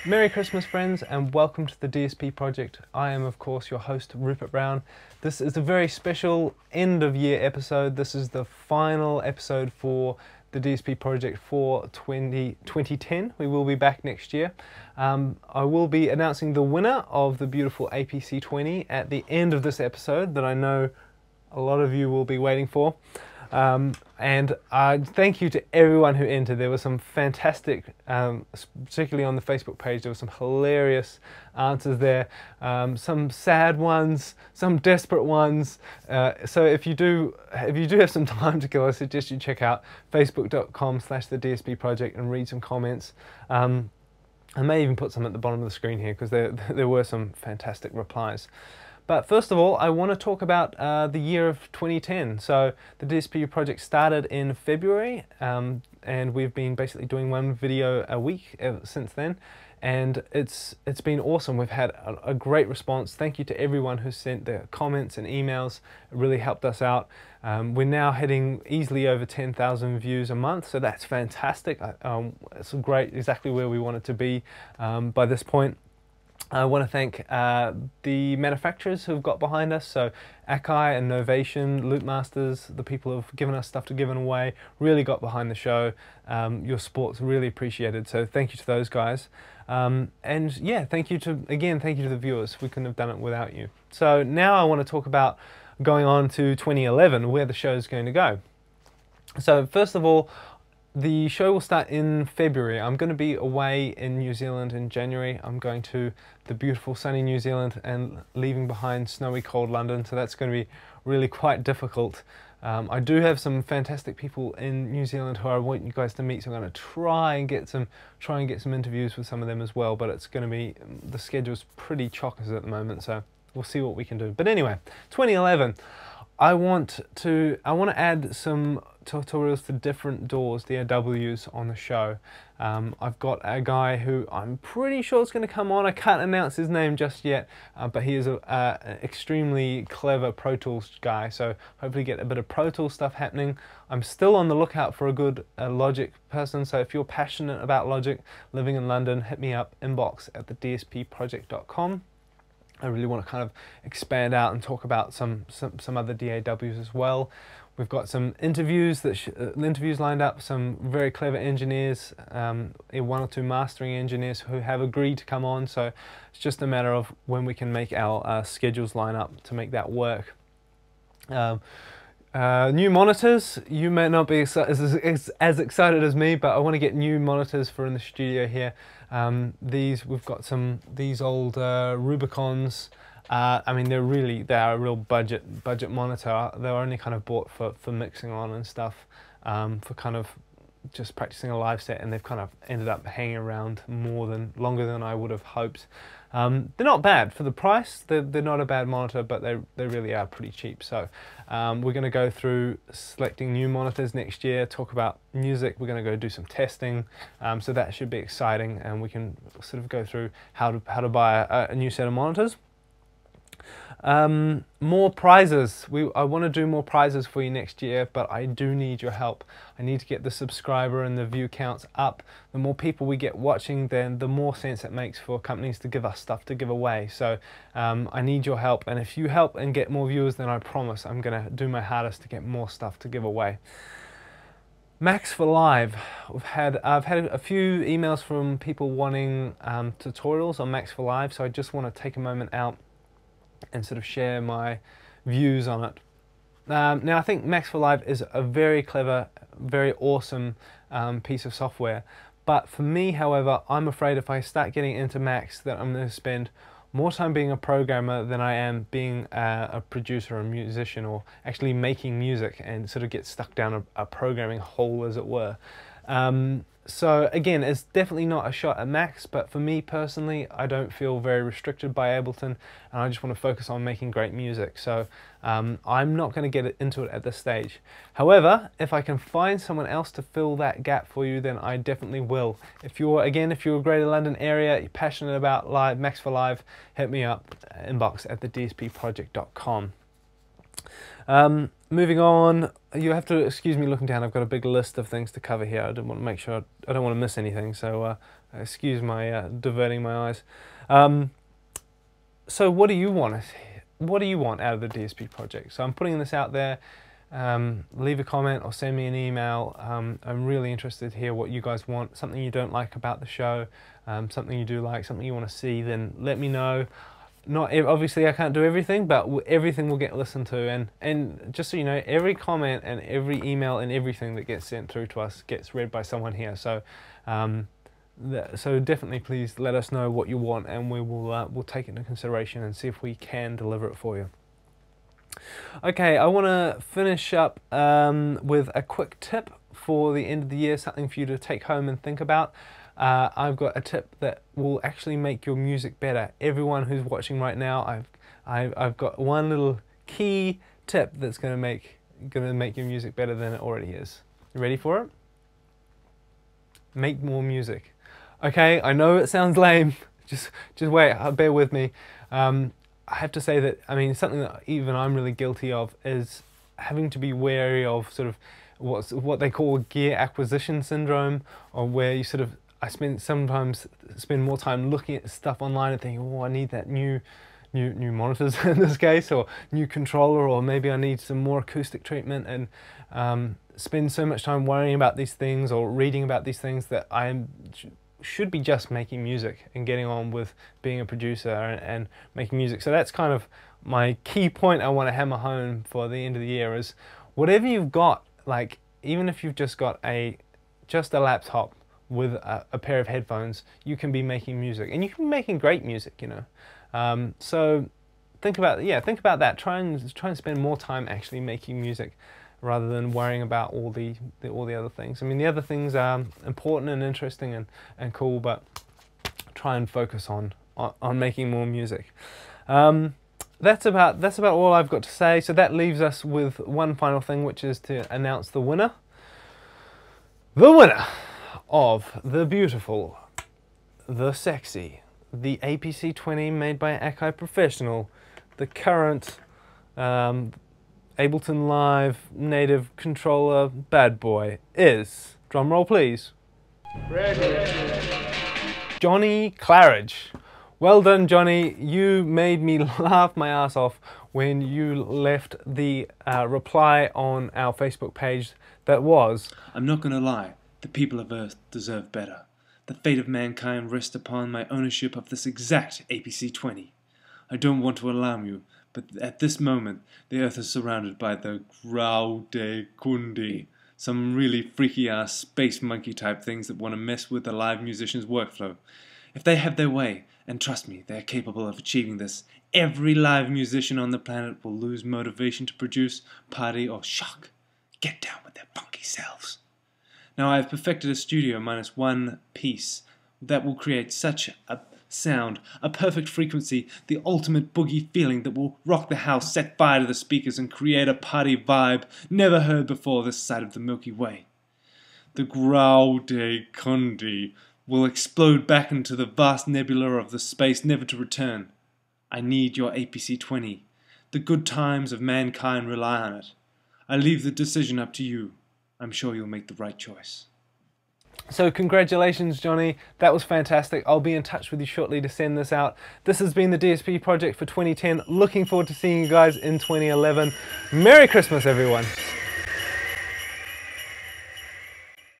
Merry Christmas, friends, and welcome to the DSP Project. I am, of course, your host, Rupert Brown. This is a very special end-of-year episode. This is the final episode for the DSP Project for 2010. We will be back next year. I will be announcing the winner of the beautiful APC20 at the end of this episode that I know a lot of you will be waiting for. And thank you to everyone who entered. There were some fantastic, particularly on the Facebook page, there were some hilarious answers there, some sad ones, some desperate ones. So if you do have some time to kill, I suggest you check out facebook.com/the DSP Project and read some comments. I may even put some at the bottom of the screen here because there were some fantastic replies. But first of all, I want to talk about the year of 2010. So the DSP project started in February, and we've been basically doing one video a week since then. And it's been awesome. We've had a great response. Thank you to everyone who sent their comments and emails. It really helped us out. We're now hitting easily over 10,000 views a month, so that's fantastic. It's great, exactly where we want it to be by this point. I want to thank the manufacturers who've got behind us, so Akai and Novation, Loopmasters, the people who've given us stuff to give away, really got behind the show. Your support's really appreciated, so thank you to those guys. And yeah, thank you to the viewers. We couldn't have done it without you. So now I want to talk about going on to 2011, where the show's going to go. So first of all, the show will start in February. I'm going to be away in New Zealand in January. I'm going to the beautiful sunny New Zealand and leaving behind snowy cold London, so that's going to be really quite difficult. I do have some fantastic people in New Zealand who I want you guys to meet, so I'm going to try and get some interviews with some of them as well, but it's going to be, the schedule's pretty chockers at the moment, so we'll see what we can do. But anyway, 2011, I want to add some tutorials to different DAWs, DAWs on the show. I've got a guy who I'm pretty sure is going to come on. I can't announce his name just yet, but he is an extremely clever Pro Tools guy, so hopefully get a bit of Pro Tools stuff happening. I'm still on the lookout for a good Logic person, so if you're passionate about Logic, living in London, hit me up, inbox at theDSPproject.com. I really want to kind of expand out and talk about some other DAWs as well. We've got some interviews lined up, some very clever engineers, one or two mastering engineers who have agreed to come on, so it's just a matter of when we can make our schedules line up to make that work. New monitors. You may not be as excited as me, but I want to get new monitors for in the studio here. We've got these old Rubicons. I mean, they are a real budget monitor. They're only kind of bought for mixing on and stuff, for kind of just practicing a live set, and they've kind of ended up hanging around longer than I would have hoped. They're not bad for the price. They're not a bad monitor, but they really are pretty cheap. So we're going to go through selecting new monitors next year, talk about music. We're going to go do some testing, so that should be exciting, and we can sort of go through how to buy a new set of monitors. More prizes. I want to do more prizes for you next year, but I do need your help. I need to get the subscriber and the view counts up. The more people we get watching, then the more sense it makes for companies to give us stuff to give away. So I need your help, and if you help and get more viewers, then I promise I'm going to do my hardest to get more stuff to give away. Max for Live. I've had a few emails from people wanting tutorials on Max for Live, so I just want to take a moment out and sort of share my views on it. Now I think Max for Live is a very clever, very awesome piece of software, but for me, however, I'm afraid if I start getting into Max that I'm going to spend more time being a programmer than I am being a producer or a musician, or actually making music, and sort of get stuck down a programming hole, as it were. So again, it's definitely not a shot at Max, but for me personally, I don't feel very restricted by Ableton, and I just want to focus on making great music. So I'm not going to get into it at this stage. However, if I can find someone else to fill that gap for you, then I definitely will. If you're a Greater London area, you're passionate about Max for Live, hit me up, inbox at theDSPproject.com. Moving on, you have to excuse me looking down. I've got a big list of things to cover here. I don't want to make sure I don't want to miss anything, so Excuse my diverting my eyes. So what do you want? What do you want out of the DSP project? So I'm putting this out there. Leave a comment or send me an email. I'm really interested to hear what you guys want. Something you don't like about the show, something you do like, something you want to see, then let me know. Obviously I can't do everything, but everything will get listened to, and just so you know, every comment and every email and everything that gets sent through to us gets read by someone here. So so definitely please let us know what you want, and we'll take it into consideration and see if we can deliver it for you. Okay, I want to finish up with a quick tip for the end of the year, something for you to take home and think about. I've got a tip that will actually make your music better. Everyone who's watching right now, I've got one little key tip that's going to make your music better than it already is. You ready for it? Make more music. Okay, I know it sounds lame. Just wait. Bear with me. I have to say that, I mean, something that even I'm really guilty of is having to be wary of sort of what they call gear acquisition syndrome, or where you sort of, sometimes spend more time looking at stuff online and thinking, oh, I need that new monitors in this case, or new controller, or maybe I need some more acoustic treatment, and spend so much time worrying about these things or reading about these things that I should be just making music and getting on with being a producer and making music. So that's kind of my key point I want to hammer home for the end of the year is whatever you've got, like even if you've just got a laptop with a pair of headphones, you can be making music, and you can be making great music, you know. So think about that. Try and spend more time actually making music, rather than worrying about all the other things. I mean, the other things are important and interesting and cool, but try and focus on making more music. That's about all I've got to say. So that leaves us with one final thing, which is to announce the winner. The winner of the beautiful, the sexy, the APC20 made by Akai Professional, the current Ableton Live native controller bad boy is, drum roll please, Johnny Claridge. Well done, Johnny. You made me laugh my ass off when you left the reply on our Facebook page that was, I'm not gonna lie, the people of Earth deserve better. The fate of mankind rests upon my ownership of this exact APC20. I don't want to alarm you, but at this moment, the Earth is surrounded by the Graude Kundi, some really freaky-ass space monkey type things that want to mess with a live musician's workflow. If they have their way, and trust me, they are capable of achieving this, every live musician on the planet will lose motivation to produce, party, or shock, get down with their funky selves. Now I have perfected a studio minus one piece that will create such a sound, a perfect frequency, the ultimate boogie feeling that will rock the house, set fire to the speakers, and create a party vibe never heard before this side of the Milky Way. The Graude Kundi will explode back into the vast nebula of the space never to return. I need your APC20. The good times of mankind rely on it. I leave the decision up to you. I'm sure you'll make the right choice. So congratulations, Johnny. That was fantastic. I'll be in touch with you shortly to send this out. This has been the DSP project for 2010. Looking forward to seeing you guys in 2011. Merry Christmas, everyone.